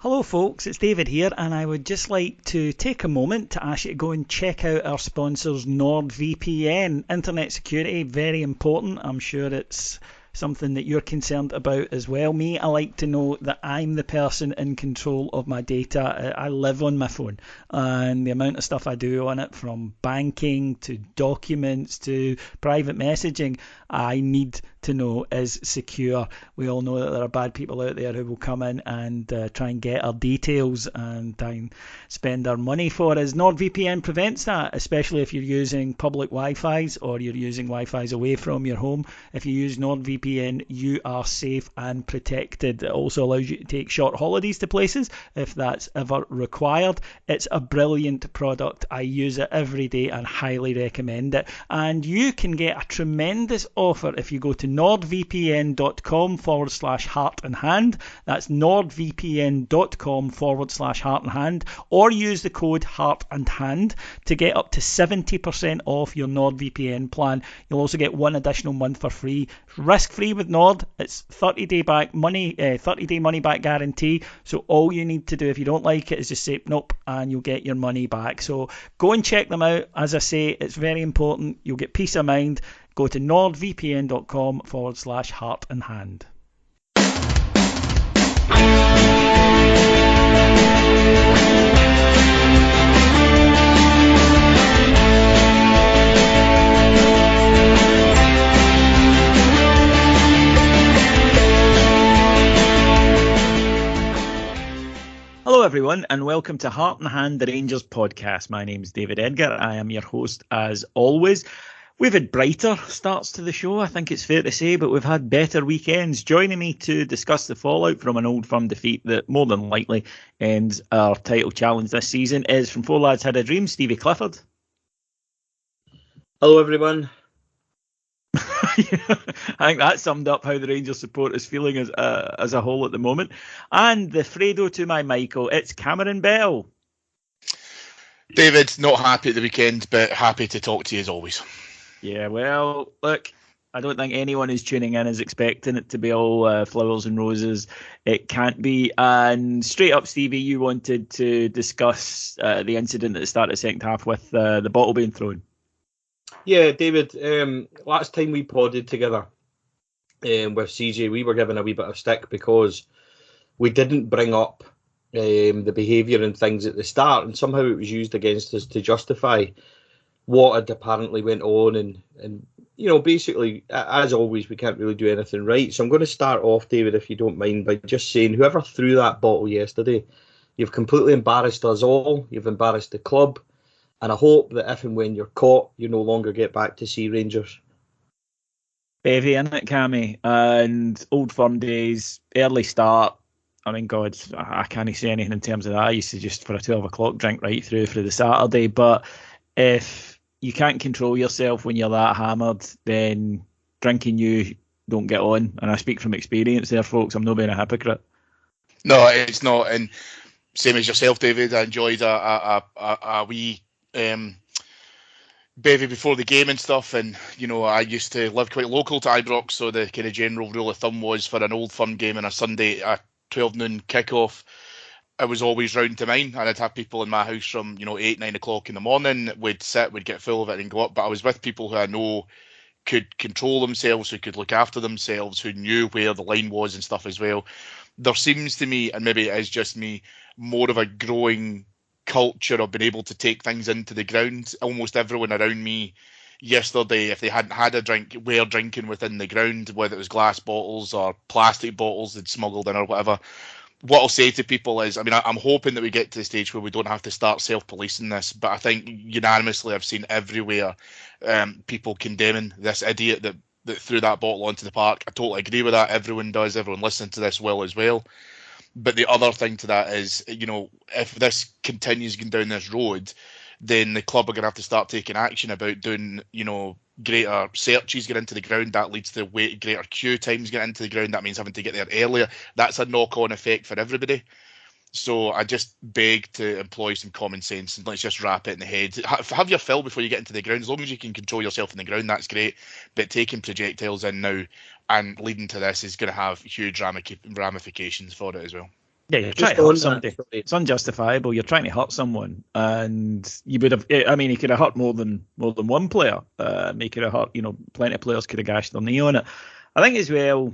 Hello, folks, it's David here, and I would just like to take a moment to ask you to go and check out our sponsors, NordVPN. Internet security, very important. I'm sure it's something that you're concerned about as well. Me, I like to know that I'm the person in control of my data. I live on my phone, and the amount of stuff I do on it, from banking to documents to private messaging, I need to know is secure. We all know that there are bad people out there who will come in and try and get our details and try and spend our money for us. NordVPN prevents that, especially if you're using public Wi-Fi's or you're using Wi-Fi's away from your home. If you use NordVPN, you are safe and protected. It also allows you to take short holidays to places if that's ever required. It's a brilliant product. I use it every day and highly recommend it. And you can get a tremendous offer if you go to nordvpn.com/heart and hand. That's nordvpn.com/heart and hand, or use the code heart and hand to get up to 70% off your NordVPN plan. You'll also get one additional month for free. Risk-free with Nord. It's 30-day money back guarantee. So all you need to do if you don't like it is just say nope, and you'll get your money back. So go and check them out. As I say, it's very important. You'll get peace of mind. Go to nordvpn.com/heart and hand. Hello everyone, and welcome to Heart and Hand, the Rangers podcast. My name is David Edgar. I am your host as always. We've had brighter starts to the show, I think it's fair to say, but we've had better weekends. Joining me to discuss the fallout from an Old Firm defeat that more than likely ends our title challenge this season is, from Four Lads Had a Dream, Stevie Clifford. Hello everyone. I think that summed up how the Rangers support is feeling as a whole at the moment. And the Fredo to my Michael, it's Cameron Bell. David, not happy at the weekend, but happy to talk to you as always. Yeah, well, look, I don't think anyone who's tuning in is expecting it to be all flowers and roses. It can't be. And straight up, Stevie, you wanted to discuss the incident at the start of the second half with the bottle being thrown. Yeah, David, last time we podded together with CJ, we were given a wee bit of stick because we didn't bring up the behaviour and things at the start, and somehow it was used against us to justify what had apparently went on, and you know, basically, as always, we can't really do anything right. So I'm going to start off, David, if you don't mind, by just saying whoever threw that bottle yesterday, you've completely embarrassed us all, you've embarrassed the club, and I hope that if and when you're caught, you no longer get back to see Rangers. Heavy, isn't it, Cammy? And Old Firm days, early start. I mean, God, I can't say anything in terms of that. I used to just, for a 12 o'clock drink right through for the Saturday. But if you can't control yourself when you're that hammered, then drinking you don't get on. And I speak from experience there, folks. I'm not being a hypocrite. No, it's not. And same as yourself, David, I enjoyed a wee bevy before the game and stuff. And, you know, I used to live quite local to Ibrox, so the kind of general rule of thumb was for an Old Firm game on a Sunday at 12 noon kickoff, I was always round to mine, and I'd have people in my house from, 8, 9 o'clock in the morning. We'd sit, we'd get full of it and go up. But I was with people who I know could control themselves, who could look after themselves, who knew where the line was and stuff as well. There seems to me, and maybe it is just me, more of a growing culture of being able to take things into the ground. Almost everyone around me yesterday, if they hadn't had a drink, were drinking within the ground, whether it was glass bottles or plastic bottles they'd smuggled in or whatever. What I'll say to people is, I mean, I'm hoping that we get to the stage where we don't have to start self-policing this, but I think unanimously I've seen everywhere people condemning this idiot that threw that bottle onto the park. I totally agree with that. Everyone does. Everyone listening to this will as well. But the other thing to that is, if this continues going down this road, then the club are going to have to start taking action about doing, greater searches get into the ground. That leads to greater queue times get into the ground. That means having to get there earlier. That's a knock-on effect for everybody. So I just beg to employ some common sense and let's just wrap it in the head. Have your fill before you get into the ground. As long as you can control yourself in the ground, that's great. But taking projectiles in now and leading to this is going to have huge ramifications for it as well. Yeah, you're trying Just to hurt on somebody. that, sorry. It's unjustifiable. You're trying to hurt someone, and you would have. I mean, he could have hurt more than one player. He could have hurt. Plenty of players could have gashed their knee on it. I think as well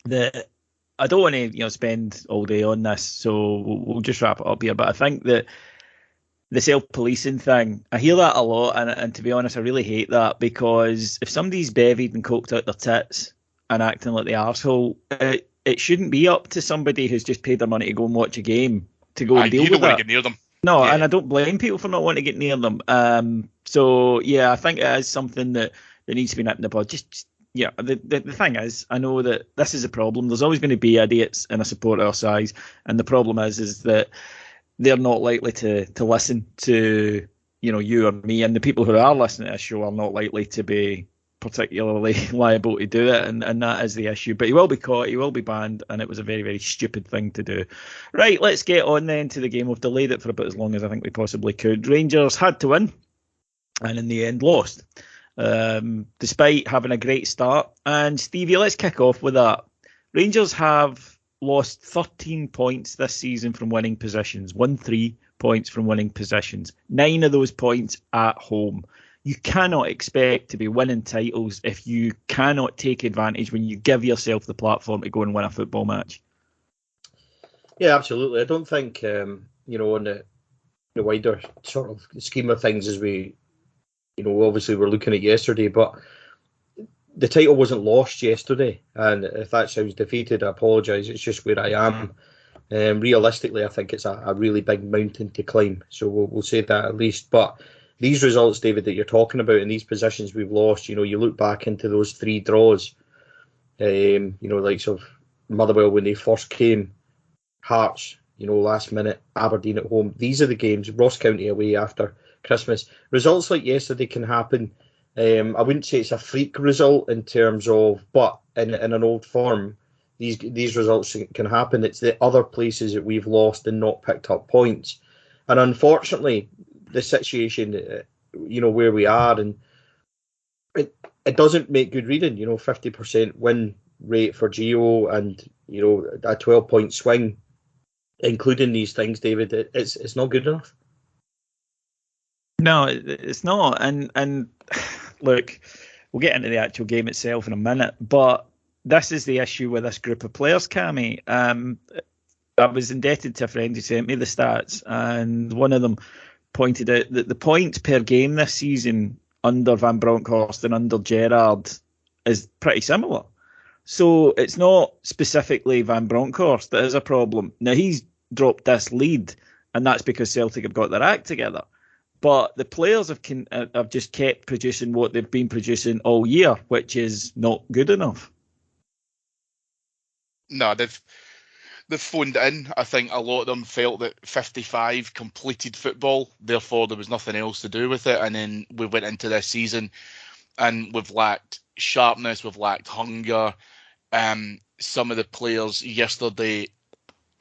that I don't want to spend all day on this, so we'll just wrap it up here. But I think that the self-policing thing, I hear that a lot, and to be honest, I really hate that, because if somebody's bevied and coked out their tits and acting like the arsehole, it shouldn't be up to somebody who's just paid their money to go and watch a game to go and deal with You don't want that. to get near them. No, Yeah. and I don't blame people for not wanting to get near them. So yeah, I think it is something that needs to be nipped in the bud. Yeah, the thing is, I know that this is a problem. There's always going to be idiots in a support our size, and the problem is that they're not likely to listen to you or me, and the people who are listening to this show are not likely to be particularly liable to do it, and that is the issue. But he will be caught, he will be banned, and it was a very, very stupid thing to do. Right, let's get on then to the game. We've delayed it for about as long as I think we possibly could. Rangers had to win, and in the end lost, despite having a great start. And Stevie, let's kick off with that. Rangers have lost 13 points this season from winning positions, won 3 points from winning positions, 9 of those points at home. You cannot expect to be winning titles if you cannot take advantage when you give yourself the platform to go and win a football match. Yeah, absolutely. I don't think, on the wider sort of scheme of things, as we, obviously we're looking at yesterday, but the title wasn't lost yesterday. And if that sounds defeated, I apologise. It's just where I am. Realistically, I think it's a really big mountain to climb. So we'll say that at least. But these results, David, that you're talking about, in these positions we've lost, you look back into those 3 draws, likes of Motherwell when they first came, Hearts, last minute, Aberdeen at home. These are the games, Ross County away after Christmas. Results like yesterday can happen. I wouldn't say it's a freak result in terms of, but in an old firm, these results can happen. It's the other places that we've lost and not picked up points. And unfortunately, the situation, where we are, and it doesn't make good reading. 50% win rate for Gio, and a 12-point swing, including these things, David. It's not good enough. No, it's not. And look, we'll get into the actual game itself in a minute, but this is the issue with this group of players, Cammy. I was indebted to a friend who sent me the stats, and one of them pointed out that the points per game this season under Van Bronckhorst and under Gerrard is pretty similar. So it's not specifically Van Bronckhorst that is a problem. Now, he's dropped this lead, and that's because Celtic have got their act together. But the players have just kept producing what they've been producing all year, which is not good enough. No, they've phoned in. I think a lot of them felt that 55 completed football, therefore there was nothing else to do with it. And then we went into this season and we've lacked sharpness, we've lacked hunger. Some of the players yesterday,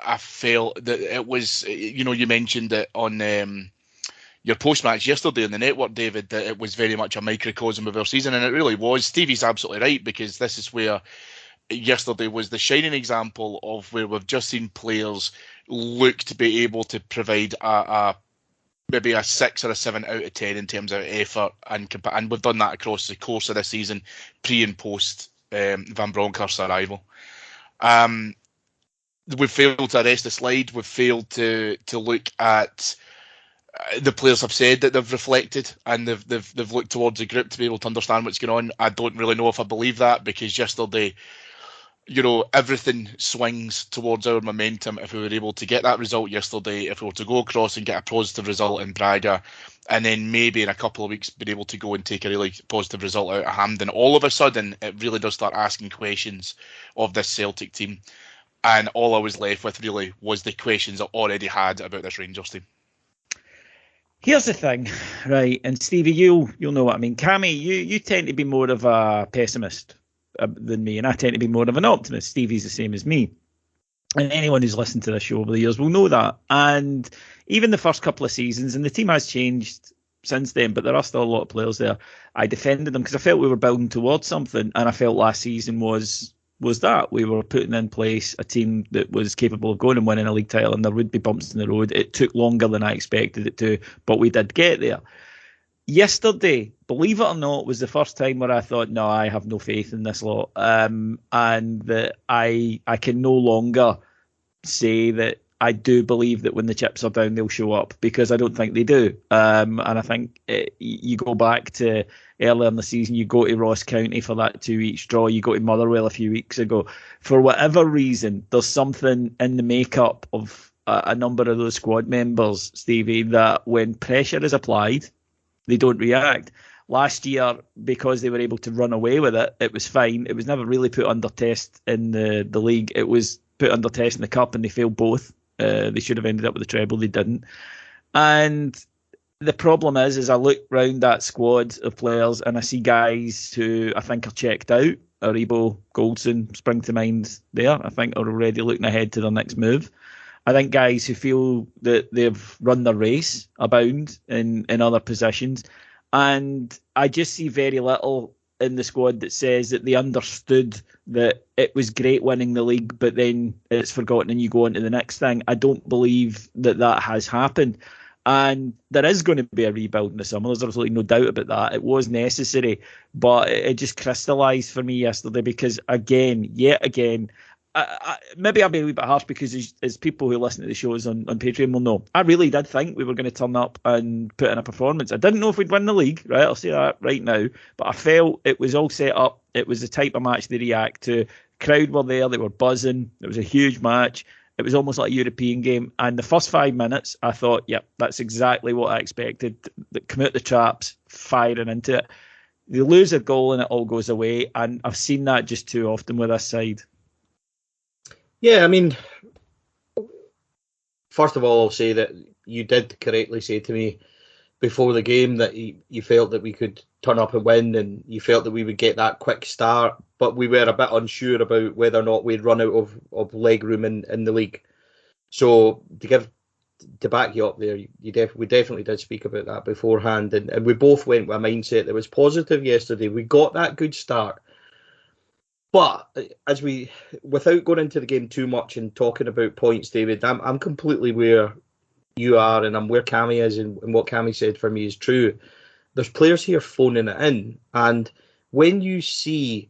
I felt that it was, you mentioned it on your post-match yesterday on the network, David, that it was very much a microcosm of our season, and it really was. Stevie's absolutely right, because this is where yesterday was the shining example of where we've just seen players look to be able to provide maybe a 6 or a 7 out of 10 in terms of effort, and we've done that across the course of this season, pre and post Van Bronckhorst's arrival. We've failed to arrest the slide. We've failed to look at the players have said that they've reflected and they've looked towards the group to be able to understand what's going on. I don't really know if I believe that, because yesterday, everything swings towards our momentum if we were able to get that result yesterday, if we were to go across and get a positive result in Braga, and then maybe in a couple of weeks be able to go and take a really positive result out of Hampden. All of a sudden, it really does start asking questions of this Celtic team. And all I was left with really was the questions I already had about this Rangers team. Here's the thing, right? And Stevie, you'll know what I mean. Cammy, you tend to be more of a pessimist than me, and I tend to be more of an optimist. Stevie's the same as me. And anyone who's listened to this show over the years will know that. And even the first couple of seasons, and the team has changed since then, but there are still a lot of players there. I defended them because I felt we were building towards something, and I felt last season was was that we were putting in place a team that was capable of going and winning a league title, and there would be bumps in the road. It took longer than I expected it to, but we did get there. Yesterday, believe it or not, was the first time where I thought, no, I have no faith in this lot, and that I can no longer say that I do believe that when the chips are down, they'll show up, because I don't think they do. And I think you go back to earlier in the season, you go to Ross County for that 2-each draw, you go to Motherwell a few weeks ago. For whatever reason, there's something in the makeup of a number of those squad members, Stevie, that when pressure is applied, they don't react. Last year, because they were able to run away with it, it was fine. It was never really put under test in the league. It was put under test in the cup, and they failed both. They should have ended up with the treble. They didn't. And the problem is I look round that squad of players and I see guys who I think are checked out. Aribo, Goldson spring to mind there. I think are already looking ahead to their next move. I think guys who feel that they've run their race abound in other positions. And I just see very little in the squad that says that they understood that it was great winning the league, but then it's forgotten and you go on to the next thing. I don't believe that has happened. And there is going to be a rebuild in the summer. There's absolutely no doubt about that. It was necessary, but it just crystallised for me yesterday because, yet again, maybe I'll be a wee bit harsh because as people who listen to the shows on Patreon will know, I really did think we were going to turn up and put in a performance. I didn't know if we'd win the league, right? I'll say that right now. But I felt it was all set up. It was the type of match they react to. Crowd were there. They were buzzing. It was a huge match. It was almost like a European game. And the first 5 minutes, I thought, yep, that's exactly what I expected. Come out the traps, firing into it. They lose a goal and it all goes away. And I've seen that just too often with this side. Yeah, I mean, first of all, I'll say that you did correctly say to me before the game that you felt that we could turn up and win, and you felt that we would get that quick start, but we were a bit unsure about whether or not we'd run out of leg room in the league. So to back you up there, we definitely did speak about that beforehand, and we both went with a mindset that was positive yesterday. We got that good start. But without going into the game too much and talking about points, David, I'm completely where you are, and I'm where Cammy is, and what Cammy said for me is true. There's players here phoning it in, and when you see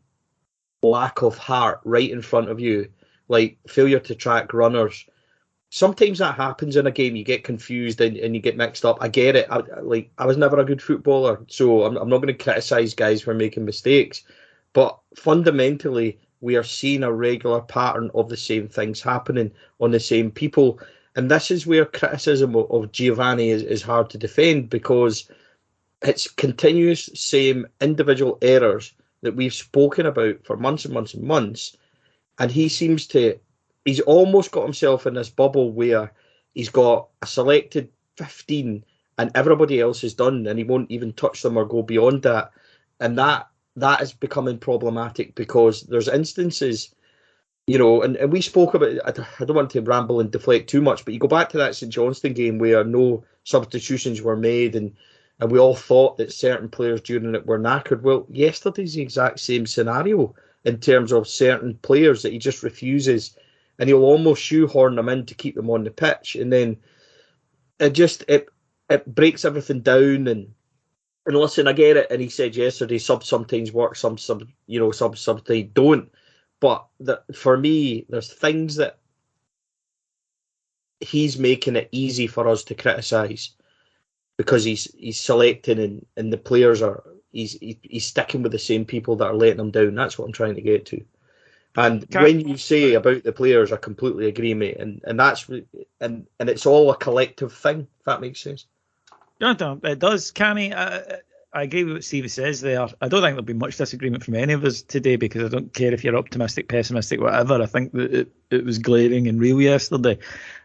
lack of heart right in front of you, like failure to track runners, sometimes that happens in a game. You get confused and you get mixed up. I get it. I was never a good footballer, so I'm not going to criticise guys for making mistakes. But fundamentally, we are seeing a regular pattern of the same things happening on the same people. And this is where criticism of Giovanni is hard to defend, because it's continuous same individual errors that we've spoken about for months and months and months. And he's almost got himself in this bubble where he's got a selected 15 and everybody else is done, and he won't even touch them or go beyond that. And that is becoming problematic, because there's instances, and we spoke about it. I don't want to ramble and deflect too much, but you go back to that St Johnstone game where no substitutions were made, and we all thought that certain players during it were knackered. Well, yesterday's the exact same scenario in terms of certain players that he just refuses, and he'll almost shoehorn them in to keep them on the pitch, and then it breaks everything down. And listen, I get it. And he said yesterday, subs sometimes work, some sometimes don't. But for me, there's things that he's making it easy for us to criticise, because he's selecting and the players he's sticking with the same people that are letting him down. That's what I'm trying to get to. And when you say about the players, I completely agree, mate. And that's and it's all a collective thing. If that makes sense. No, it does, Cammy. I agree with what Stevie says there. I don't think there'll be much disagreement from any of us today, because I don't care if you're optimistic, pessimistic, whatever. I think that it was glaring and real yesterday.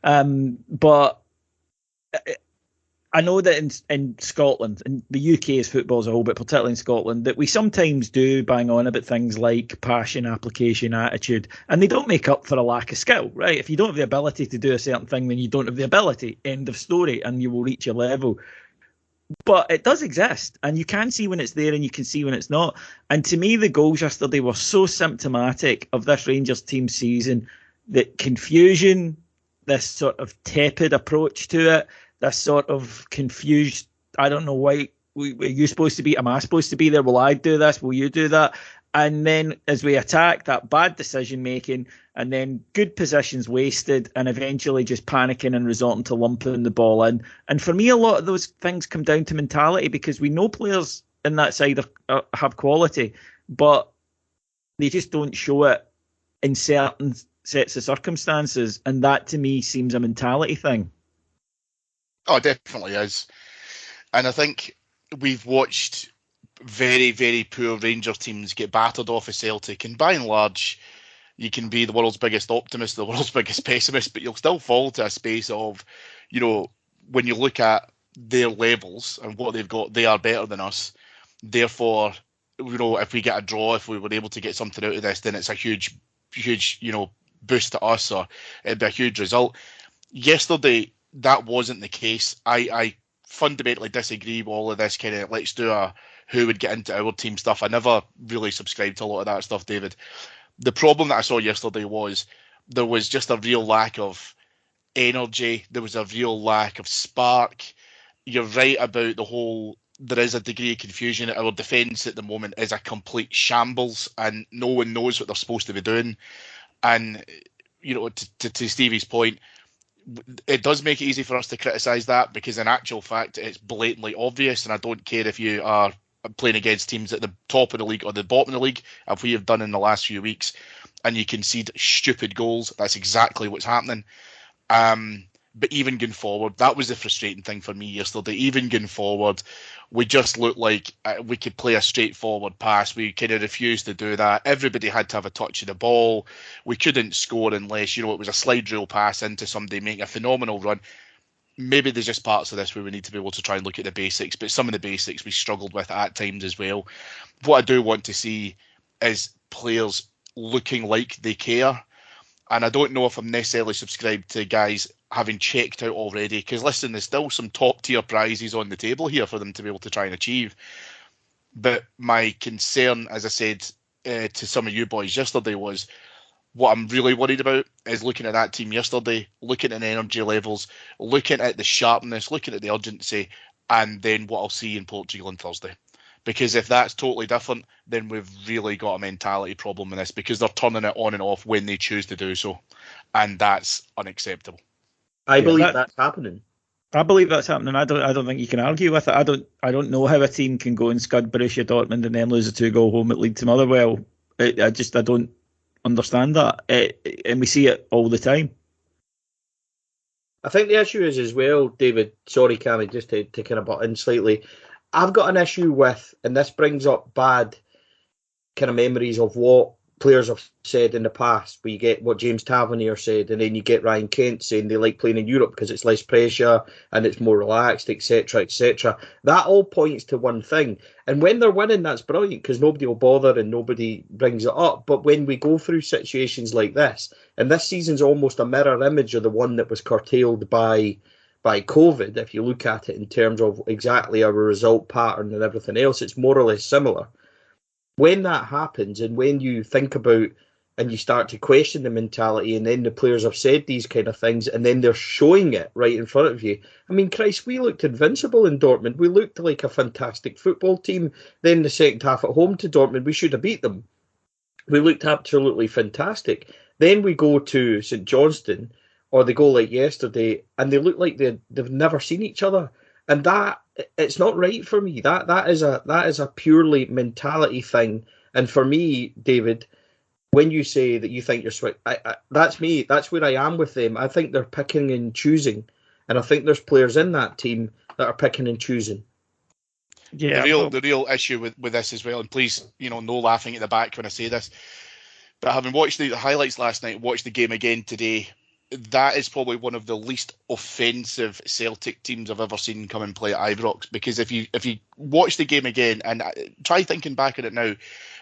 But I know that in Scotland, and the UK is football as a whole, but particularly in Scotland, that we sometimes do bang on about things like passion, application, attitude, and they don't make up for a lack of skill, right? If you don't have the ability to do a certain thing, then you don't have the ability. End of story, and you will reach your level. But it does exist, and you can see when it's there and you can see when it's not. And to me, the goals yesterday were so symptomatic of this Rangers team season, that confusion, this sort of tepid approach to it, this sort of confused, I don't know why, are you supposed to be, am I supposed to be there? Will I do this? Will you do that? And then as we attack, that bad decision making, and then good positions wasted, and eventually just panicking and resorting to lumping the ball in. And for me, a lot of those things come down to mentality, because we know players in that side have quality, but they just don't show it in certain sets of circumstances. And that to me seems a mentality thing. Oh, it definitely is. And I think we've watched very, very poor Rangers teams get battered off of Celtic, and by and large, you can be the world's biggest optimist, the world's biggest pessimist, but you'll still fall to a space of, when you look at their levels and what they've got, they are better than us. Therefore, if we get a draw, if we were able to get something out of this, then it's a huge, huge, boost to us, or it'd be a huge result. Yesterday, that wasn't the case. I fundamentally disagree with all of this kind of let's do a who would get into our team stuff. I never really subscribed to a lot of that stuff, David. The problem that I saw yesterday was there was just a real lack of energy. There was a real lack of spark. You're right about the whole, there is a degree of confusion. Our defence at the moment is a complete shambles, and no one knows what they're supposed to be doing. And, to Stevie's point, it does make it easy for us to criticise that, because in actual fact, it's blatantly obvious. And I don't care if you are playing against teams at the top of the league or the bottom of the league, as we have done in the last few weeks, and you concede stupid goals. That's exactly what's happening. But even going forward, that was the frustrating thing for me yesterday. Even going forward, we just looked like we could play a straightforward pass. We kind of refused to do that. Everybody had to have a touch of the ball. We couldn't score unless, it was a slide rule pass into somebody making a phenomenal run. Maybe there's just parts of this where we need to be able to try and look at the basics, but some of the basics we struggled with at times as well. What I do want to see is players looking like they care. And I don't know if I'm necessarily subscribed to guys having checked out already, because listen, there's still some top tier prizes on the table here for them to be able to try and achieve. But my concern, as I said to some of you boys yesterday, was what I'm really worried about is looking at that team yesterday, looking at energy levels, looking at the sharpness, looking at the urgency, and then what I'll see in Portugal on Thursday. Because if that's totally different, then we've really got a mentality problem in this, because they're turning it on and off when they choose to do so. And that's unacceptable. I believe that's happening. I believe that's happening. I don't think you can argue with it. I don't know how a team can go and scud Borussia Dortmund and then lose a 2-goal home at Leeds to Motherwell. I don't understand that. And we see it all the time. I think the issue is as well, David, sorry Cammy, just to kind of butt in slightly, I've got an issue with, and this brings up bad kind of memories of what players have said in the past, where you get what James Tavernier said, and then you get Ryan Kent saying they like playing in Europe because it's less pressure and it's more relaxed, etc., etc. That all points to one thing. And when they're winning, that's brilliant, because nobody will bother and nobody brings it up. But when we go through situations like this, and this season's almost a mirror image of the one that was curtailed by COVID, if you look at it in terms of exactly our result pattern and everything else, it's more or less similar. When that happens, and when you think about and you start to question the mentality, and then the players have said these kind of things, and then they're showing it right in front of you. I mean, Christ, we looked invincible in Dortmund. We looked like a fantastic football team. Then the second half at home to Dortmund, we should have beat them. We looked absolutely fantastic. Then we go to St Johnstone, or they go like yesterday, and they look like they've never seen each other. And that, it's not right for me. That is a purely mentality thing. And for me, David, when you say that you think you're that's me. That's where I am with them. I think they're picking and choosing, and I think there's players in that team that are picking and choosing. Yeah, the real issue with this as well, and please, no laughing at the back when I say this, but having watched the highlights last night, watched the game again today, that is probably one of the least offensive Celtic teams I've ever seen come and play at Ibrox. Because if you watch the game again and try thinking back on it now,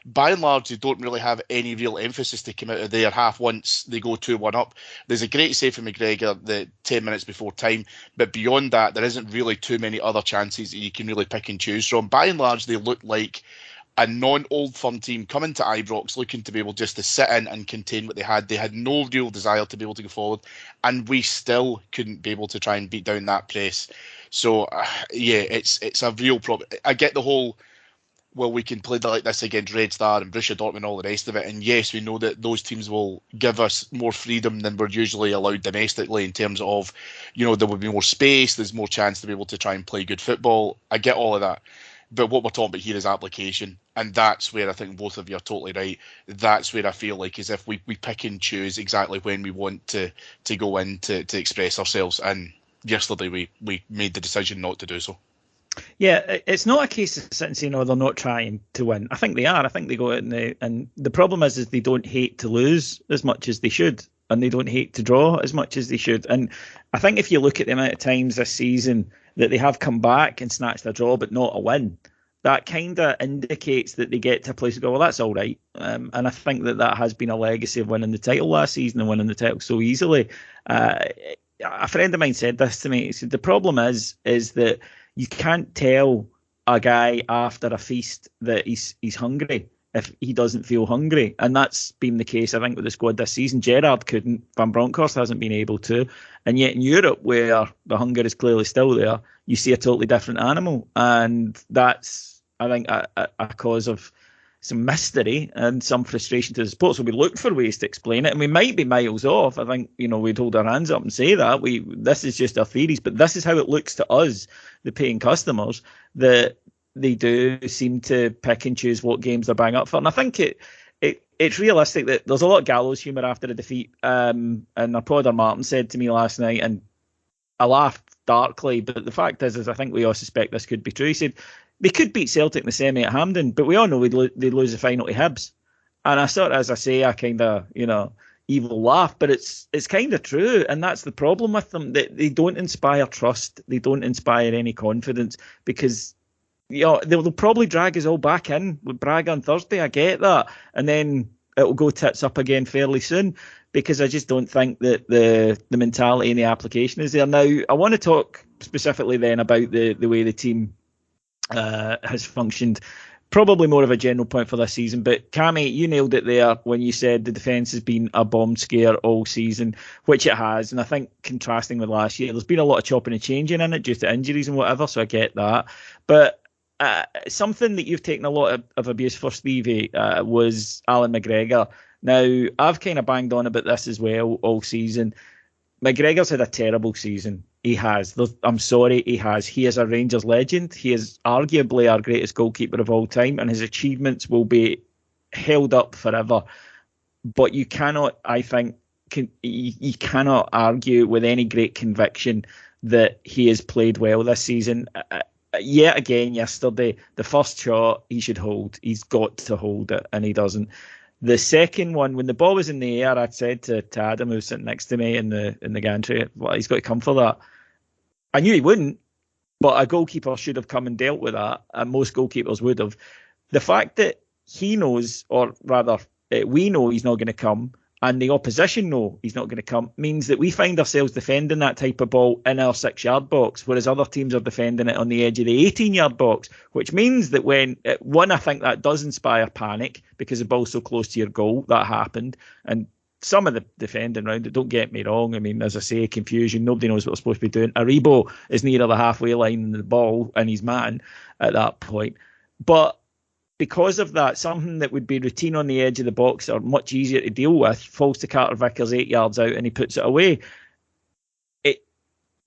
by and large, they don't really have any real emphasis to come out of their half once they go 2-1 up. There's a great save from McGregor the 10 minutes before time, but beyond that, there isn't really too many other chances that you can really pick and choose from. By and large, they look like a non-Old Firm team coming to Ibrox looking to be able just to sit in and contain what they had. They had no real desire to be able to go forward, and we still couldn't be able to try and beat down that press. So, yeah, it's a real problem. I get the whole, well, we can play like this against Red Star and Borussia Dortmund and all the rest of it. And yes, we know that those teams will give us more freedom than we're usually allowed domestically in terms of, there will be more space, there's more chance to be able to try and play good football. I get all of that. But what we're talking about here is application. And that's where I think both of you are totally right. That's where I feel like as if we pick and choose exactly when we want to go in to express ourselves. And yesterday we made the decision not to do so. Yeah, it's not a case of sitting saying, they're not trying to win. I think they are. I think they go out and the problem is they don't hate to lose as much as they should, and they don't hate to draw as much as they should. And I think if you look at the amount of times this season that they have come back and snatched a draw but not a win, that kind of indicates that they get to a place to go, well, that's all right. And I think that has been a legacy of winning the title last season and winning the title so easily. A friend of mine said this to me. He said, the problem is that you can't tell a guy after a feast that he's hungry if he doesn't feel hungry. And that's been the case, I think, with the squad this season. Gerrard couldn't, Van Bronckhorst hasn't been able to. And yet in Europe, where the hunger is clearly still there, you see a totally different animal. And that's, I think, a cause of some mystery and some frustration to the support. So we looked for ways to explain it, and we might be miles off. I think, we'd hold our hands up and say that. This is just our theories, but this is how it looks to us, the paying customers, that they do seem to pick and choose what games they're bang up for. And I think it's realistic that there's a lot of gallows humour after a defeat. And our podder Martin said to me last night, and I laughed darkly, but the fact is I think we all suspect this could be true. He said, they could beat Celtic in the semi at Hampden, but we all know they'd lose the final to Hibs. And I sort of, as I say, I kind of, evil laugh, but it's kind of true. And that's the problem with them. They don't inspire trust. They don't inspire any confidence because, they'll probably drag us all back in with Braga on Thursday. I get that. And then it'll go tits up again fairly soon because I just don't think that the mentality and the application is there. Now, I want to talk specifically then about the way the team has functioned. Probably more of a general point for this season, but Cammy, you nailed it there when you said the defence has been a bomb scare all season, which it has. And I think contrasting with last year, there's been a lot of chopping and changing in it due to injuries and whatever, so I get that. But something that you've taken a lot of abuse for, Stevie, was Alan McGregor. Now, I've kind of banged on about this as well all season. McGregor's had a terrible season. He has. I'm sorry, he has. He is a Rangers legend. He is arguably our greatest goalkeeper of all time, and his achievements will be held up forever. But you cannot, I think, you cannot argue with any great conviction that he has played well this season. Yet again, yesterday, the first shot he should hold. He's got to hold it, and he doesn't. The second one, when the ball was in the air, I said to Adam, who was sitting next to me in the gantry, well, he's got to come for that. I knew he wouldn't, but a goalkeeper should have come and dealt with that, and most goalkeepers would have. The fact that he knows, or rather, we know he's not going to come, and the opposition know he's not going to come, means that we find ourselves defending that type of ball in our 6-yard box, whereas other teams are defending it on the edge of the 18-yard box, which means that when, one, I think that does inspire panic because the ball's so close to your goal. That happened. And some of the defending around it, don't get me wrong, I mean, as I say, confusion, nobody knows what they're supposed to be doing. Aribo is nearer the halfway line than the ball, and he's man at that point. But because of that, something that would be routine on the edge of the box or much easier to deal with falls to Carter Vickers 8 yards out and he puts it away.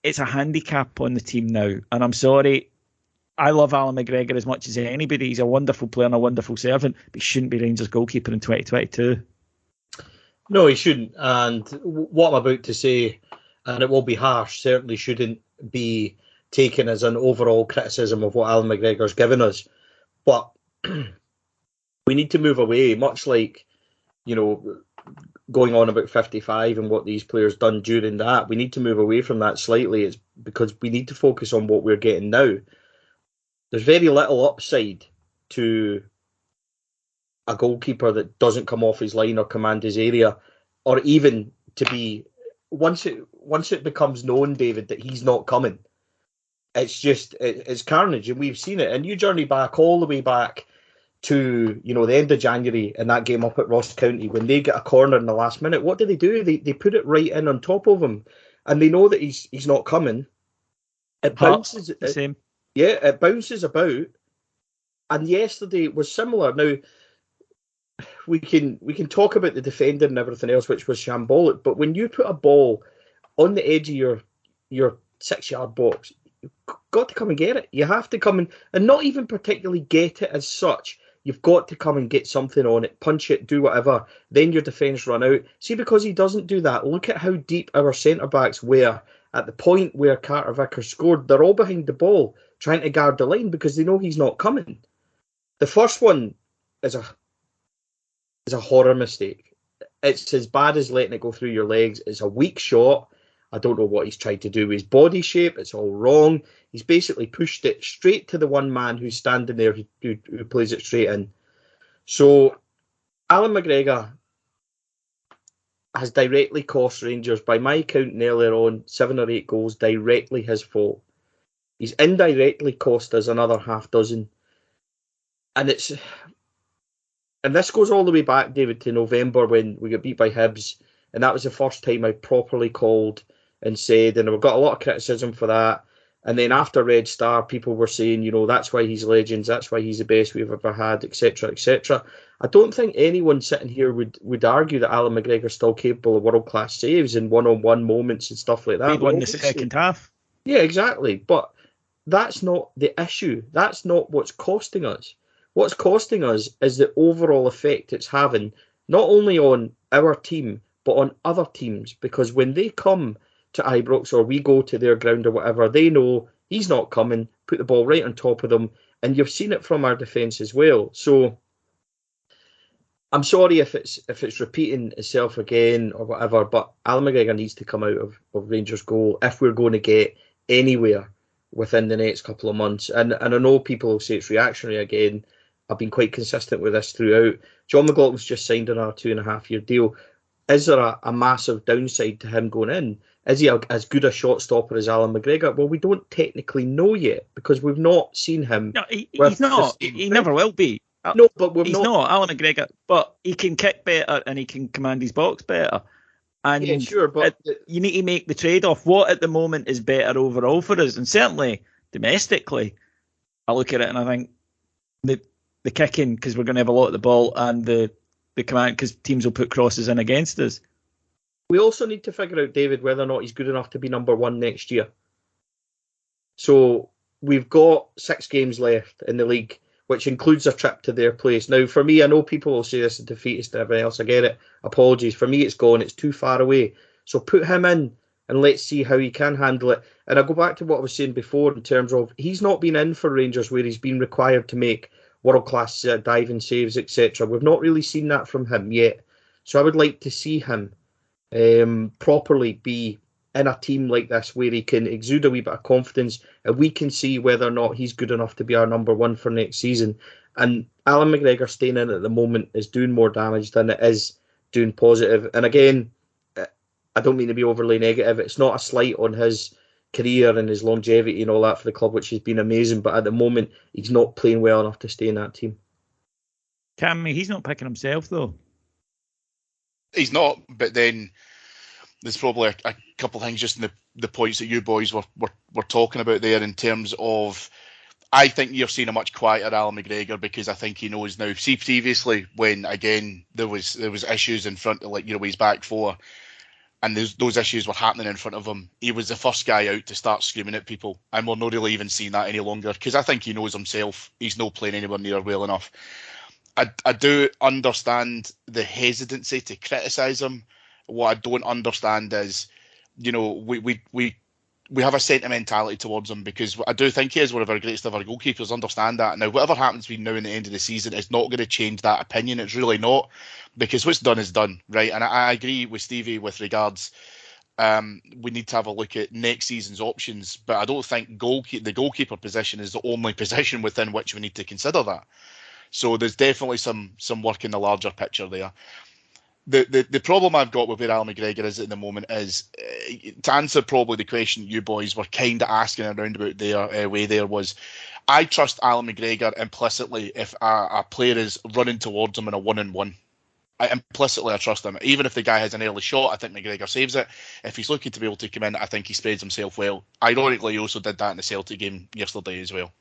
It's a handicap on the team now. And I'm sorry, I love Alan McGregor as much as anybody. He's a wonderful player and a wonderful servant, but he shouldn't be Rangers goalkeeper in 2022. No, he shouldn't. And what I'm about to say, and it will be harsh, certainly shouldn't be taken as an overall criticism of what Alan McGregor's given us. But we need to move away, much like, going on about 55 and what these players done during that. We need to move away from that slightly. It's because we need to focus on what we're getting now. There's very little upside to a goalkeeper that doesn't come off his line or command his area, or even to be once it becomes known, David, that he's not coming, it's carnage, and we've seen it. And you journey back all the way back to the end of January and that game up at Ross County when they get a corner in the last minute. What do? They put it right in on top of him, and they know that he's not coming. It bounces. The same. Yeah, it bounces about. And yesterday was similar. Now we can talk about the defender and everything else, which was shambolic. But when you put a ball on the edge of your 6-yard box, you've got to come and get it. You have to come and not even particularly get it as such. You've got to come and get something on it, punch it, do whatever. Then your defence run out. See, because he doesn't do that, look at how deep our centre-backs were at the point where Carter Vickers scored. They're all behind the ball, trying to guard the line because they know he's not coming. The first one is a horror mistake. It's as bad as letting it go through your legs. It's a weak shot. I don't know what he's tried to do with his body shape. It's all wrong. He's basically pushed it straight to the one man who's standing there who plays it straight in. So Alan McGregor has directly cost Rangers, by my count earlier on, 7 or 8 goals, directly his fault. He's indirectly cost us another half dozen. And this goes all the way back, David, to November when we got beat by Hibs. And that was the first time I properly called and said, and we got a lot of criticism for that. And then after Red Star, people were saying, that's why he's legends, that's why he's the best we've ever had, etc., etc. I don't think anyone sitting here would argue that Alan McGregor's still capable of world-class saves and one-on-one moments and stuff like that. We won the second half. Yeah, exactly. But that's not the issue. That's not what's costing us. What's costing us is the overall effect it's having, not only on our team, but on other teams. Because when they come to Ibrox or we go to their ground or whatever, they know he's not coming, put the ball right on top of them. And you've seen it from our defence as well. So I'm sorry if it's repeating itself again or whatever, but Alan McGregor needs to come out of Rangers' goal if we're going to get anywhere within the next couple of months. And I know people will say it's reactionary again. I've been quite consistent with this throughout. John McLaughlin's just signed another 2.5-year deal. Is there a massive downside to him going in? Is he as good a shot stopper as Alan McGregor? Well, we don't technically know yet because we've not seen him. No, he's not. He never will be. No, but he's not Alan McGregor. But he can kick better and he can command his box better. And yeah, sure, but you need to make the trade-off. What at the moment is better overall for us? And certainly domestically, I look at it and I think the kicking, because we're going to have a lot of the ball, and the command, because teams will put crosses in against us. We also need to figure out, David, whether or not he's good enough to be number one next year. So we've got 6 games left in the league, which includes a trip to their place. Now, for me, I know people will say this is defeatist and everything else. I get it. Apologies. For me, it's gone. It's too far away. So put him in and let's see how he can handle it. And I go back to what I was saying before in terms of he's not been in for Rangers where he's been required to make world-class diving saves, etc. We've not really seen that from him yet. So I would like to see him properly be in a team like this where he can exude a wee bit of confidence and we can see whether or not he's good enough to be our number one for next season. And Alan McGregor staying in at the moment is doing more damage than it is doing positive. And again, I don't mean to be overly negative. It's not a slight on his career and his longevity and all that for the club, which has been amazing, but at the moment he's not playing well enough to stay in that team. Cammy, he's not picking himself though. He's not, but then there's probably a couple of things just in the points that you boys were talking about there in terms of, I think you're seeing a much quieter Alan McGregor because I think he knows now. See, previously when again there was issues in front of his back four, and those issues were happening in front of him, he was the first guy out to start screaming at people. And we're not really even seeing that any longer because I think he knows himself. He's not playing anywhere near well enough. I do understand the hesitancy to criticise him. What I don't understand is, we have a sentimentality towards him because I do think he is one of our greatest ever goalkeepers. Understand that. Now, whatever happens between now and the end of the season is not going to change that opinion. It's really not, because what's done is done, right? And I agree with Stevie with regards. We need to have a look at next season's options, but I don't think the goalkeeper position is the only position within which we need to consider that. So there's definitely some work in the larger picture there. The problem I've got with where Al McGregor is at the moment is, to answer probably the question you boys were kind of asking around about their way there was, I trust Al McGregor implicitly if a player is running towards him in a one-on-one. Implicitly, I trust him. Even if the guy has an early shot, I think McGregor saves it. If he's looking to be able to come in, I think he spreads himself well. Ironically, he also did that in the Celtic game yesterday as well.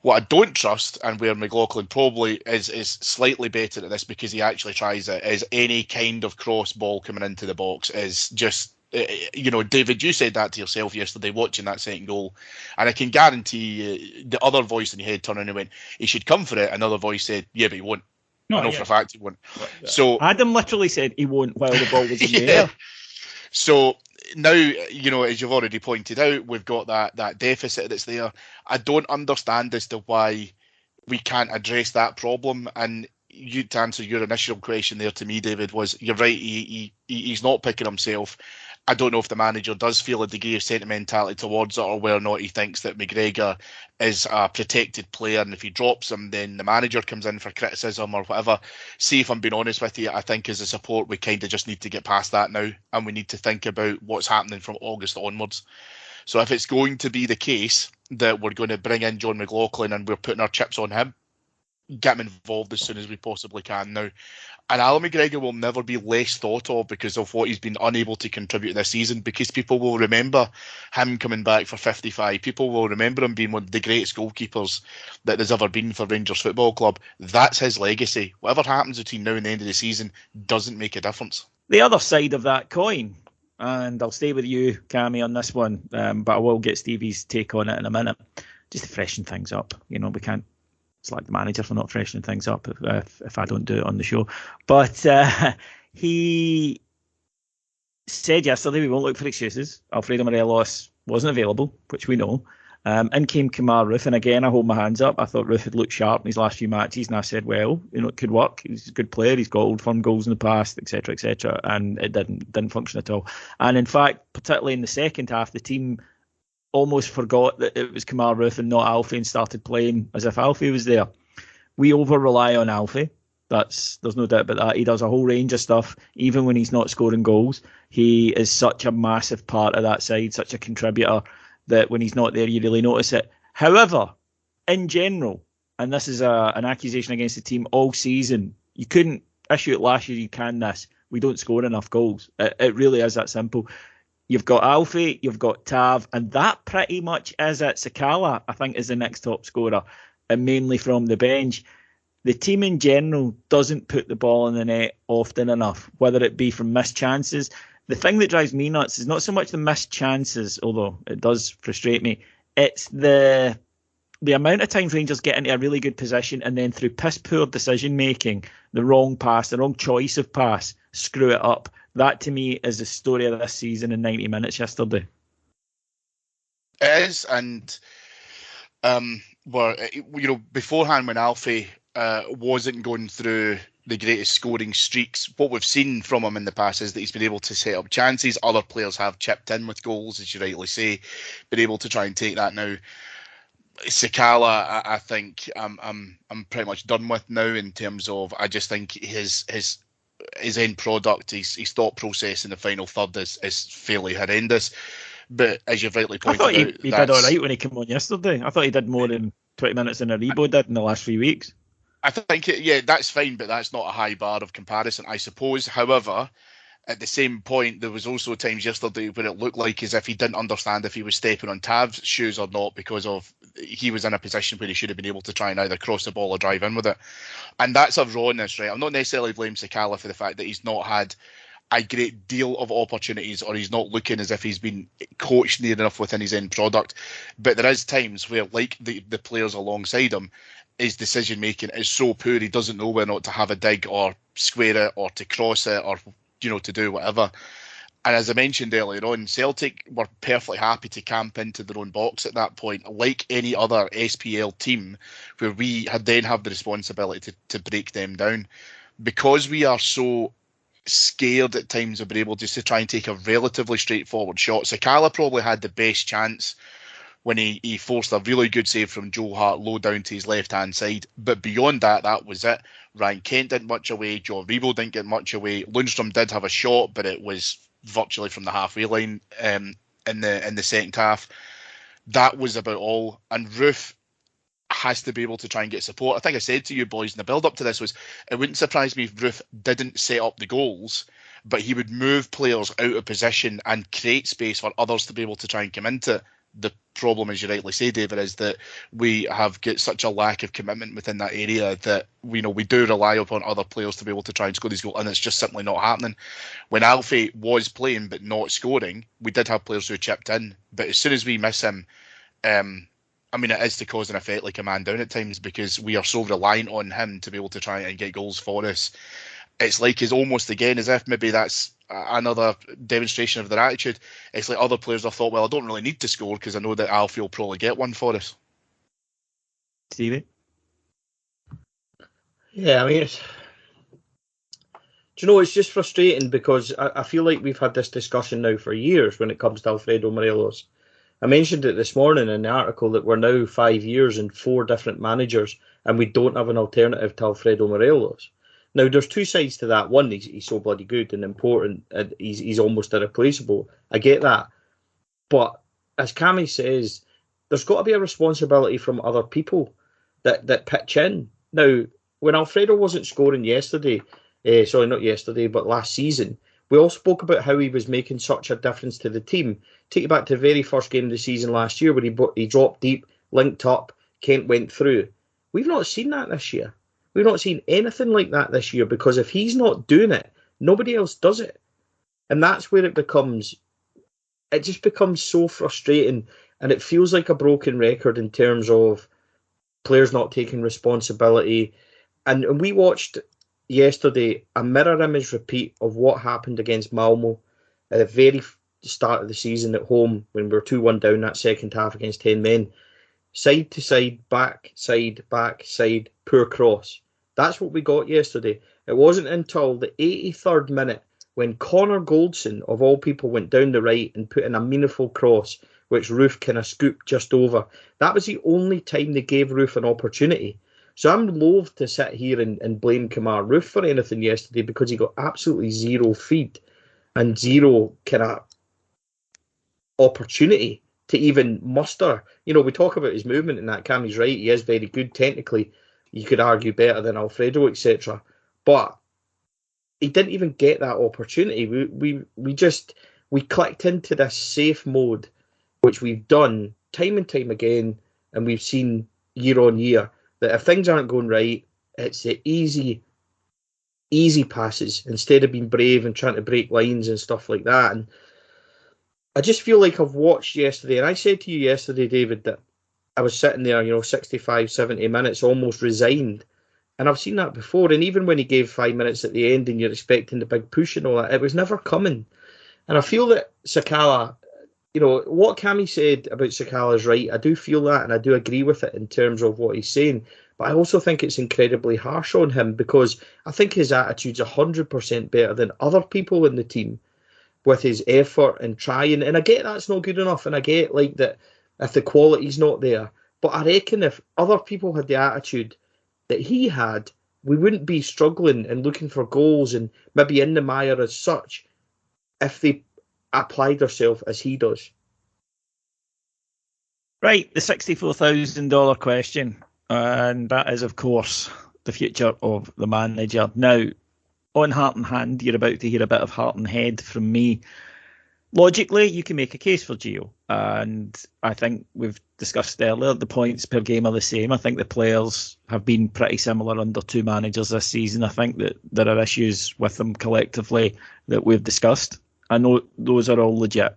What I don't trust, and where McLaughlin probably is slightly better at this because he actually tries it, is any kind of cross ball coming into the box is just, David, you said that to yourself yesterday watching that second goal, and I can guarantee the other voice in your head turned around and went, he should come for it. Another voice said, yeah, but he won't. I know for a fact he won't. So Adam literally said he won't while the ball was in the air. So now, as you've already pointed out, we've got that deficit that's there. I don't understand as to why we can't address that problem. And you, to answer your initial question there to me, David, was you're right. He's not picking himself. I don't know if the manager does feel a degree of sentimentality towards it, or whether or not he thinks that McGregor is a protected player, and if he drops him, then the manager comes in for criticism or whatever. See, if I'm being honest with you, I think as a support, we kind of just need to get past that now, and we need to think about what's happening from August onwards. So if it's going to be the case that we're going to bring in John McLaughlin and we're putting our chips on him, get him involved as soon as we possibly can now. And Al McGregor will never be less thought of because of what he's been unable to contribute this season, because people will remember him coming back for 55. People will remember him being one of the greatest goalkeepers that there's ever been for Rangers Football Club. That's his legacy. Whatever happens between now and the end of the season doesn't make a difference. The other side of that coin, and I'll stay with you, Cammy, on this one, but I will get Stevie's take on it in a minute, just to freshen things up. We can't select the manager for not freshening things up if I don't do it on the show. But he said yesterday we won't look for excuses. Alfredo Morelos wasn't available, which we know. In came Kemar Roofe, and again, I hold my hands up. I thought Roofe had looked sharp in his last few matches, and I said, well, it could work. He's a good player. He's got Old Firm goals in the past, etc., and it didn't function at all. And in fact, particularly in the second half, the team almost forgot that it was Kemar Roofe and not Alfie, and started playing as if Alfie was there. We over-rely on Alfie. There's no doubt about that. He does a whole range of stuff, even when he's not scoring goals. He is such a massive part of that side, such a contributor, that when he's not there, you really notice it. However, in general, and this is an accusation against the team all season, you couldn't issue it last year, you can this. We don't score enough goals. It really is that simple. You've got Alfie, you've got Tav, and that pretty much is it. Sakala, I think, is the next top scorer, and mainly from the bench. The team in general doesn't put the ball in the net often enough, whether it be from missed chances. The thing that drives me nuts is not so much the missed chances, although it does frustrate me. It's the amount of times Rangers get into a really good position and then through piss poor decision making, the wrong pass, the wrong choice of pass, screw it up. That to me is the story of this season in 90 minutes yesterday. It is, and beforehand when Alfie wasn't going through the greatest scoring streaks, what we've seen from him in the past is that he's been able to set up chances. Other players have chipped in with goals, as you rightly say, been able to try and take that now. Sakala, I think I'm pretty much done with now in terms of, I just think his end product, his thought process in the final third is fairly horrendous. But as you've rightly pointed out, he did all right when he came on yesterday. I thought he did more than 20 minutes than Aribo did in the last 3 weeks. I think, that's fine, but that's not a high bar of comparison, I suppose. However, at the same point, there was also times yesterday where it looked like as if he didn't understand if he was stepping on Tav's shoes or not, because of he was in a position where he should have been able to try and either cross the ball or drive in with it. And that's a rawness, right? I'm not necessarily blaming Sakala for the fact that he's not had a great deal of opportunities, or he's not looking as if he's been coached near enough within his end product. But there is times where, like the players alongside him, his decision making is so poor he doesn't know whether or not to have a dig or square it or to cross it or to do whatever. And as I mentioned earlier on, Celtic were perfectly happy to camp into their own box at that point, like any other SPL team, where we had then have the responsibility to break them down. Because we are so scared at times of being able just to try and take a relatively straightforward shot. Sakala probably had the best chance when he forced a really good save from Joe Hart low down to his left-hand side. But beyond that, that was it. Ryan Kent didn't much away. John Rebo didn't get much away. Lundstrom did have a shot, but it was virtually from the halfway line in the second half. That was about all. And Roof has to be able to try and get support. I think I said to you boys in the build-up to this was, it wouldn't surprise me if Roof didn't set up the goals, but he would move players out of position and create space for others to be able to try and come into it. The problem, as you rightly say, David, is that we have got such a lack of commitment within that area that we do rely upon other players to be able to try and score these goals, and it's just simply not happening. When Alfie was playing but not scoring, we did have players who chipped in, but as soon as we miss him, I mean, it is to cause and effect like a man down at times, because we are so reliant on him to be able to try and get goals for us. It's like it's almost again as if maybe that's another demonstration of their attitude. It's like other players have thought, well, I don't really need to score because I know that Alfie will probably get one for us. Stevie? Yeah, I mean, it's just frustrating because I feel like we've had this discussion now for years when it comes to Alfredo Morelos. I mentioned it this morning in the article that we're now 5 years and 4 different managers and we don't have an alternative to Alfredo Morelos. Now, there's two sides to that. One, he's so bloody good and important, and he's almost irreplaceable. I get that. But as Cammy says, there's got to be a responsibility from other people that pitch in. Now, when Alfredo wasn't scoring yesterday, not yesterday, but last season, we all spoke about how he was making such a difference to the team. Take you back to the very first game of the season last year where he dropped deep, linked up, Kent went through. We've not seen that this year. We've not seen anything like that this year, because if he's not doing it, nobody else does it. And that's where it just becomes so frustrating, and it feels like a broken record in terms of players not taking responsibility. And we watched yesterday a mirror image repeat of what happened against Malmo at the very start of the season at home when we were 2-1 down that second half against 10 men. Side to side, back side, poor cross. That's what we got yesterday. It wasn't until the 83rd minute when Connor Goldson, of all people, went down the right and put in a meaningful cross, which Roof kind of scooped just over. That was the only time they gave Roof an opportunity. So I'm loath to sit here and blame Kamar Roof for anything yesterday, because he got absolutely zero feed and zero kind of opportunity to even muster. We talk about his movement and that. Cammy's right. He is very good technically. You could argue better than Alfredo, etc. But he didn't even get that opportunity. We clicked into this safe mode, which we've done time and time again, and we've seen year on year that if things aren't going right, it's the easy passes instead of being brave and trying to break lines and stuff like that. And I just feel like I've watched yesterday, and I said to you yesterday, David, that I was sitting there, 65, 70 minutes, almost resigned. And I've seen that before. And even when he gave 5 minutes at the end and you're expecting the big push and all that, it was never coming. And I feel that Sakala, what Cammy said about Sakala is right. I do feel that, and I do agree with it in terms of what he's saying. But I also think it's incredibly harsh on him, because I think his attitude's 100% better than other people in the team, with his effort and trying. And I get that's not good enough, and I get like that if the quality's not there. But I reckon if other people had the attitude that he had, we wouldn't be struggling and looking for goals and maybe in the mire as such if they applied themselves as he does. Right, the $64,000 question. And that is, of course, the future of the manager. Now, on Heart and Hand, you're about to hear a bit of Heart and Head from me. Logically, you can make a case for Gio, and I think we've discussed earlier, the points per game are the same. I think the players have been pretty similar under two managers this season. I think that there are issues with them collectively that we've discussed. I know those are all legit.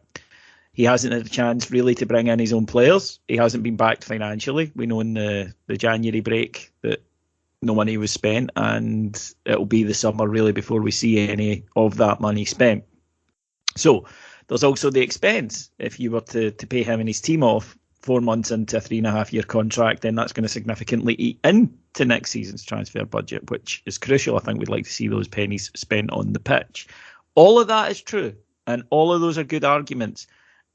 He hasn't had a chance really to bring in his own players. He hasn't been backed financially. We know in the January break that no money was spent, and it'll be the summer really before we see any of that money spent. So there's also the expense. If you were to pay him and his team off 4 months into a 3.5-year contract, then that's going to significantly eat into next season's transfer budget, which is crucial. I think we'd like to see those pennies spent on the pitch. All of that is true, and all of those are good arguments.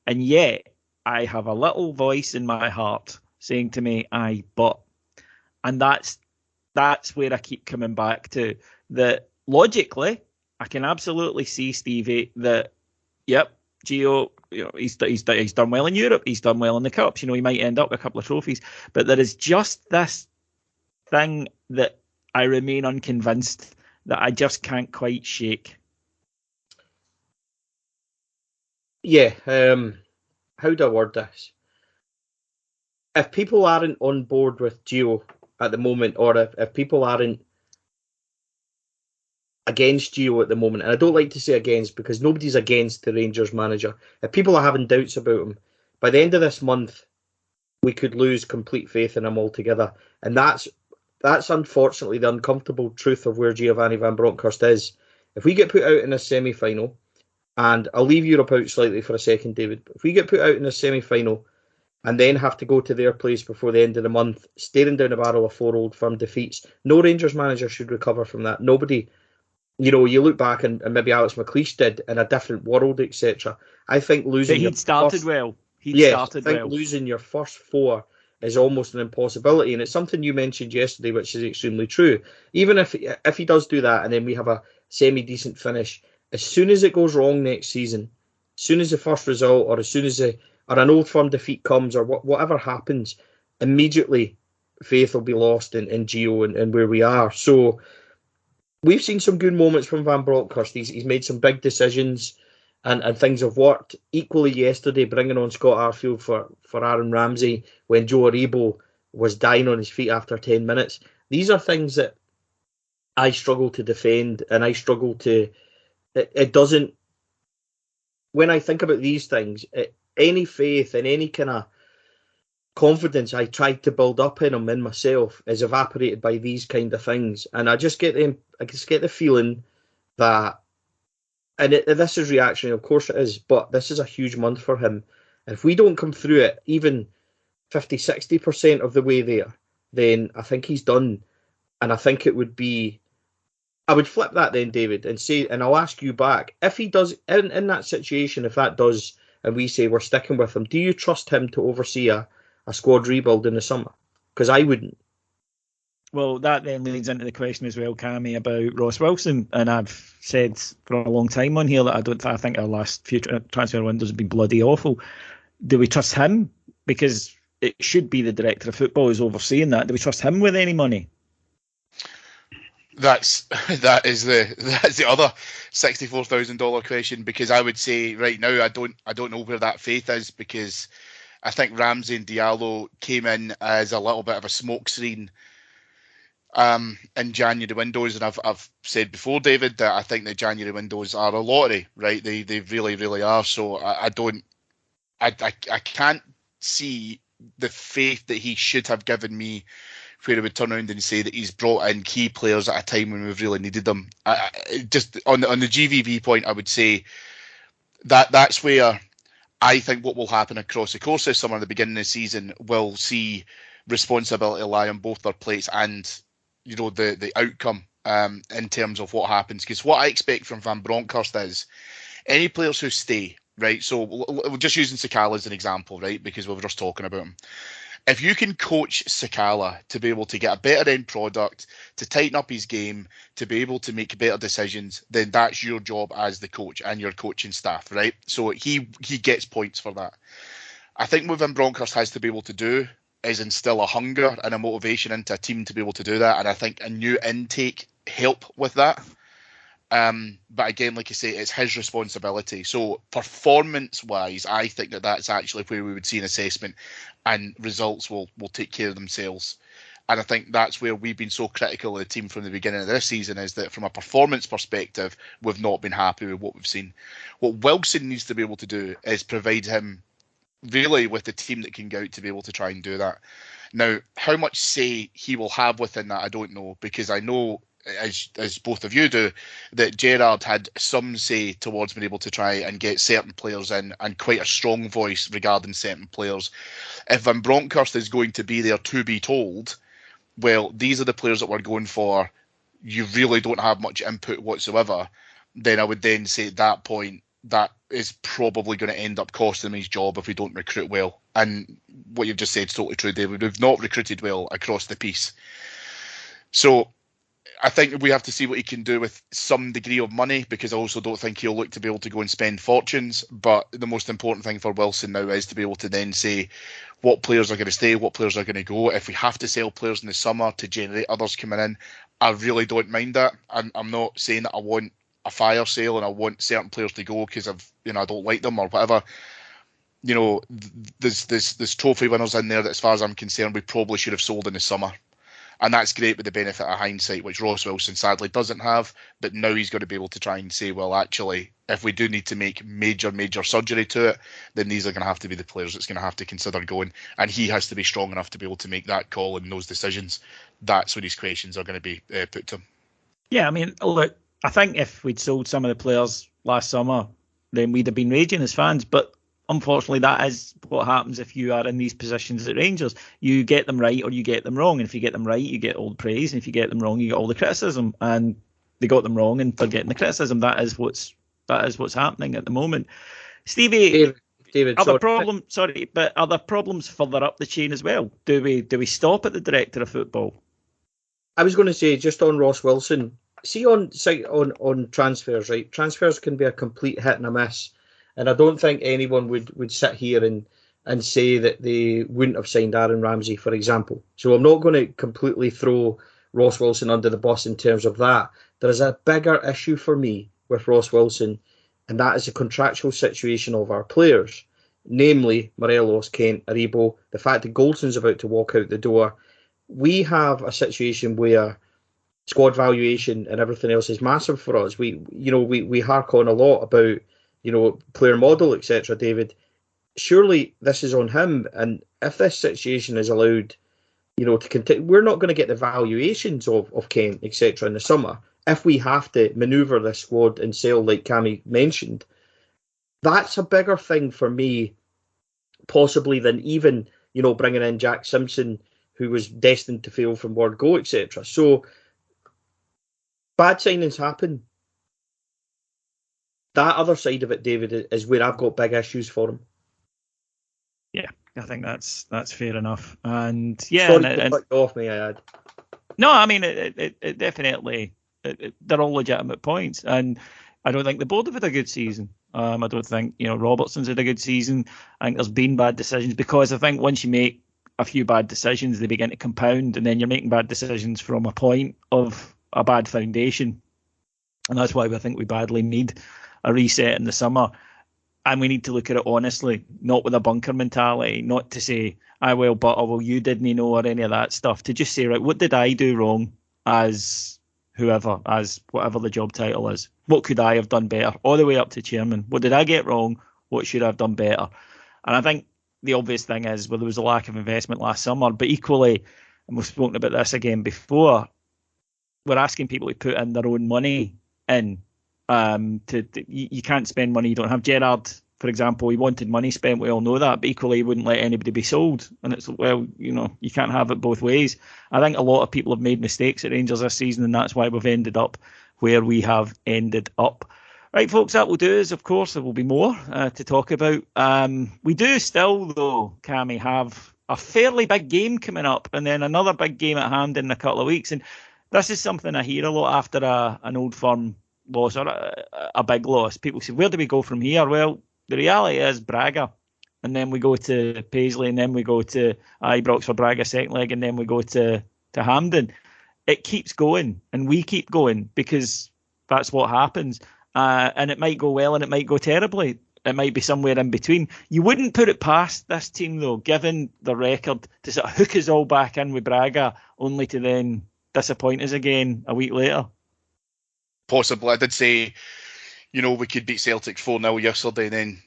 And yet, I have a little voice in my heart saying to me, "Aye, but," and that's where I keep coming back to. That logically, I can absolutely see, Stevie, that yep, Gio, he's done well in Europe, he's done well in the cups. He might end up with a couple of trophies, but there is just this thing that I remain unconvinced that I just can't quite shake. Yeah, how do I word this? If people aren't on board with Gio at the moment, or if people aren't against Gio at the moment, and I don't like to say against because nobody's against the Rangers manager. If people are having doubts about him, by the end of this month, we could lose complete faith in him altogether. And that's unfortunately the uncomfortable truth of where Giovanni Van Bronckhorst is. If we get put out in a semi-final, and I'll leave Europe out slightly for a second, David, but if we get put out in a semi-final and then have to go to their place before the end of the month, staring down a barrel of 4 Old Firm defeats, no Rangers manager should recover from that. Nobody. You look back and maybe Alex McLeish did in a different world, etc. I think losing. But he'd started well. I think losing your first 4 is almost an impossibility, and it's something you mentioned yesterday, which is extremely true. Even if he does do that, and then we have a semi-decent finish, as soon as it goes wrong next season, as soon as the first result, or as soon as or an Old Firm defeat comes, or whatever happens, immediately faith will be lost in Gio and where we are. So. We've seen some good moments from Van Bronckhorst. He's made some big decisions, and things have worked. Equally yesterday, bringing on Scott Arfield for Aaron Ramsey when Joe Aribo was dying on his feet after 10 minutes. These are things that I struggle to defend, and I struggle to... It doesn't... When I think about these things, any faith and any kind of confidence I tried to build up in him, in myself, is evaporated by these kind of things, and I just get the feeling that, and this is reactionary, of course it is, but this is a huge month for him. And if we don't come through it, even 50-60% of the way there, then I think he's done. And I think it would be, I would flip that then, David, and say, and I'll ask you back, if he does, in that situation, if that does, and we say we're sticking with him, do you trust him to oversee a squad rebuild in the summer? Because I wouldn't. Well, that then leads into the question as well, Cammy, about Ross Wilson. And I've said for a long time on here that I think our last few transfer windows have been bloody awful. Do we trust him? Because it should be the director of football who's overseeing that. Do we trust him with any money? That's the other $64,000 question, because I would say right now I don't know where that faith is, because I think Ramsey and Diallo came in as a little bit of a smokescreen in January windows, and I've said before, David, that I think the January windows are a lottery, right? They really, really are. So I can't see the faith that he should have given me, where he would turn around and say that he's brought in key players at a time when we've really needed them. Just on the GVB point, I would say that's where I think what will happen across the course of summer and the beginning of the season will see responsibility lie on both their plates, and the outcome in terms of what happens. Because what I expect from Van Bronckhorst is any players who stay, right? So we're just using Sakala as an example, right? Because we were just talking about him. If you can coach Sakala to be able to get a better end product, to tighten up his game, to be able to make better decisions, then that's your job as the coach and your coaching staff, right? So he gets points for that. I think what Van Bronckhorst has to be able to do is instill a hunger and a motivation into a team to be able to do that. And I think a new intake help with that. But again, like you say, it's his responsibility. So performance-wise, I think that's actually where we would see an assessment, and results will take care of themselves. And I think that's where we've been so critical of the team from the beginning of this season, is that from a performance perspective, we've not been happy with what we've seen. What Wilson needs to be able to do is provide him really with the team that can go out to be able to try and do that. Now, how much say he will have within that, I don't know, because I know, as both of you do, that Gerrard had some say towards being able to try and get certain players in, and quite a strong voice regarding certain players. If Van Bronckhorst is going to be there to be told, well, these are the players that we're going for, you really don't have much input whatsoever, then I would then say at that point, that is probably going to end up costing him his job if we don't recruit well. And what you've just said is totally true, David. We've not recruited well across the piece. So I think we have to see what he can do with some degree of money, because I also don't think he'll look to be able to go and spend fortunes. But the most important thing for Wilson now is to be able to then say what players are going to stay, what players are going to go. If we have to sell players in the summer to generate others coming in, I really don't mind that. I'm not saying that I want a fire sale and I want certain players to go because I don't like them or whatever. There's trophy winners in there that, as far as I'm concerned, we probably should have sold in the summer. And that's great with the benefit of hindsight, which Ross Wilson sadly doesn't have. But now he's got to be able to try and say, well, actually, if we do need to make major surgery to it, then these are going to have to be the players that's going to have to consider going. And he has to be strong enough to be able to make that call and those decisions. That's where these questions are going to be put to him. Yeah, I mean, look, I think if we'd sold some of the players last summer, then we'd have been raging as fans. But unfortunately, that is what happens if you are in these positions at Rangers. You get them right or you get them wrong. And if you get them right, you get all the praise. And if you get them wrong, you get all the criticism. And they got them wrong, and they're getting the criticism. That is what's happening at the moment. Stevie, David, are there problems further up the chain as well? Do we stop at the director of football? I was going to say, just on Ross Wilson, see on transfers, right? Transfers can be a complete hit and a miss. And I don't think anyone would sit here and say that they wouldn't have signed Aaron Ramsey, for example. So I'm not going to completely throw Ross Wilson under the bus in terms of that. There is a bigger issue for me with Ross Wilson, and that is the contractual situation of our players, namely Morelos, Kent, Aribo, the fact that Goldson's about to walk out the door. We have a situation where squad valuation and everything else is massive for us. We hark on a lot about player model, etc. David, surely this is on him, and if this situation is allowed, to continue, we're not going to get the valuations of Kent, etc. in the summer if we have to manoeuvre this squad and sell, like Cammy mentioned. That's a bigger thing for me, possibly, than even bringing in Jack Simpson, who was destined to fail from word go, etc. So bad signings happen. That other side of it, David, is where I've got big issues for him. Yeah, I think that's fair enough. And yeah, sorry to cut you off, may I add? No, I mean it definitely. They're all legitimate points, and I don't think the board have had a good season. I don't think Robertson's had a good season. I think there's been bad decisions, because I think once you make a few bad decisions, they begin to compound, and then you're making bad decisions from a point of a bad foundation, and that's why I think we badly need a reset in the summer. And we need to look at it honestly, not with a bunker mentality, not to say, you didn't know, or any of that stuff. To just say, right, what did I do wrong as whoever, as whatever the job title is? What could I have done better? All the way up to chairman. What did I get wrong? What should I have done better? And I think the obvious thing is, there was a lack of investment last summer, but equally, and we've spoken about this again before, we're asking people to put in their own money in. You can't spend money you don't have. Gerrard, for example, he wanted money spent. We all know that, but equally he wouldn't let anybody be sold. And it's, you can't have it both ways. I think a lot of people have made mistakes at Rangers this season, and that's why we've ended up where we have ended up. Right, folks, that will do is, of course, there will be more to talk about. We do still, though, Cammy, have a fairly big game coming up, and then another big game at hand in a couple of weeks. And this is something I hear a lot after an Old Firm loss, or a big loss. People say, where do we go from here? Well, the reality is Braga, and then we go to Paisley, and then we go to Ibrox for Braga second leg, and then we go to Hampden. It keeps going, and we keep going, because that's what happens. And it might go well, and it might go terribly. It might be somewhere in between. You wouldn't put it past this team, though, given the record, to sort of hook us all back in with Braga, only to then disappoint us again a week later. Possibly. I did say, we could beat Celtic 4-0 yesterday and then,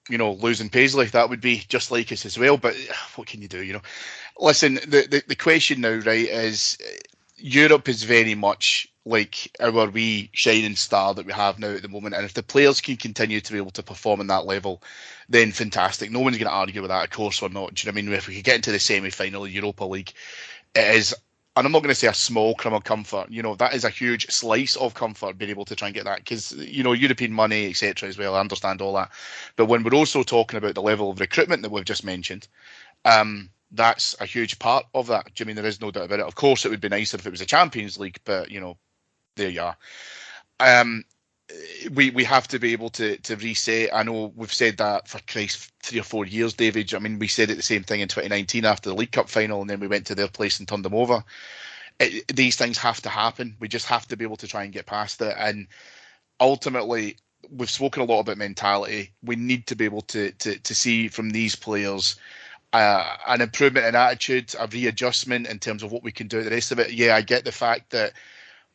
losing Paisley. That would be just like us as well. But what can you do, Listen, the question now, right, is Europe is very much like our wee shining star that we have now at the moment. And if the players can continue to be able to perform in that level, then fantastic. No one's going to argue with that, of course, or not. Do you know what I mean? If we could get into the semi-final of Europa League, it is and I'm not going to say a small crumb of comfort, that is a huge slice of comfort, being able to try and get that, because, European money, etc. as well, I understand all that. But when we're also talking about the level of recruitment that we've just mentioned, that's a huge part of that. I mean, there is no doubt about it. Of course, it would be nicer if it was a Champions League, but, there you are. We have to be able to reset. I know we've said that for Christ 3 or 4 years, David. I mean, we said it the same thing in 2019 after the League Cup final, and then we went to their place and turned them over. These things have to happen. We just have to be able to try and get past it. And ultimately, we've spoken a lot about mentality. We need to be able to see from these players an improvement in attitude, a readjustment in terms of what we can do. The rest of it, yeah, I get the fact that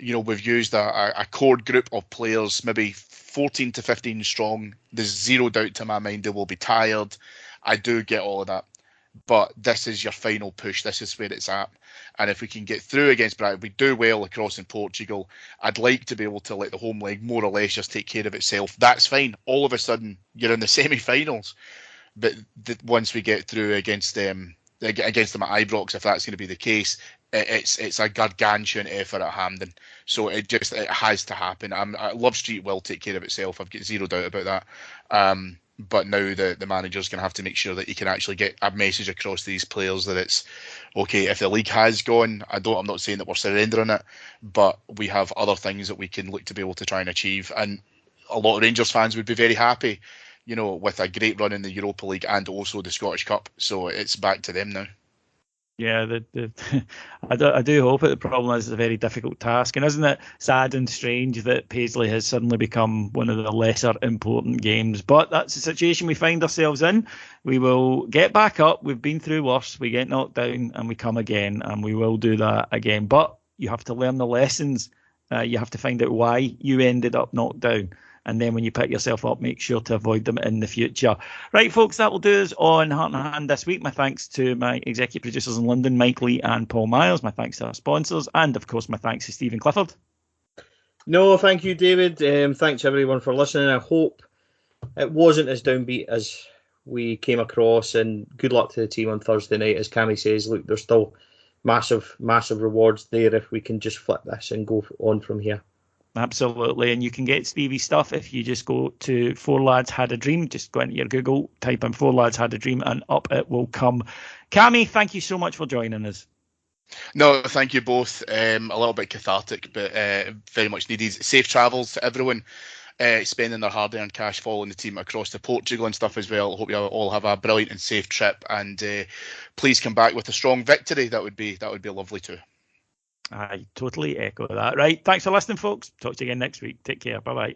we've used a core group of players, maybe 14 to 15 strong. There's zero doubt to my mind they will be tired. I do get all of that. But this is your final push. This is where it's at. And if we can get through against Brighton, we do well across in Portugal. I'd like to be able to let the home leg more or less just take care of itself. That's fine. All of a sudden, you're in the semi-finals. But once we get through against them at Ibrox, if that's going to be the case, it's a gargantuan effort at Hampden. So it has to happen. Love Street will take care of itself. I've got zero doubt about that. But now the manager's going to have to make sure that he can actually get a message across to these players that it's okay. If the league has gone, I'm not saying that we're surrendering it, but we have other things that we can look to be able to try and achieve. And a lot of Rangers fans would be very happy, with a great run in the Europa League and also the Scottish Cup. So it's back to them now. Yeah, I do hope it. The problem is it's a very difficult task, and isn't it sad and strange that Paisley has suddenly become one of the lesser important games? But that's the situation we find ourselves in. We will get back up. We've been through worse. We get knocked down and we come again, and we will do that again. But you have to learn the lessons. You have to find out why you ended up knocked down. And then when you pick yourself up, make sure to avoid them in the future. Right, folks, that will do us on Heart and Hand this week. My thanks to my executive producers in London, Mike Lee and Paul Myers. My thanks to our sponsors. And, of course, my thanks to Stephen Clifford. No, thank you, David. Thanks, everyone, for listening. I hope it wasn't as downbeat as we came across. And good luck to the team on Thursday night. As Cammy says, look, there's still massive, massive rewards there if we can just flip this and go on from here. Absolutely, and you can get Stevie's stuff if you just go to 4 Lads Had a Dream. Just go into your Google, type in 4 Lads Had a Dream, and up it will come. Cammy, thank you so much for joining us. No, thank you both. A little bit cathartic, but very much needed. Safe travels to everyone spending their hard-earned cash following the team across to Portugal and stuff as well. I hope you all have a brilliant and safe trip, and please come back with a strong victory. That would be lovely too. I totally echo that. Right. Thanks for listening, folks. Talk to you again next week. Take care. Bye-bye.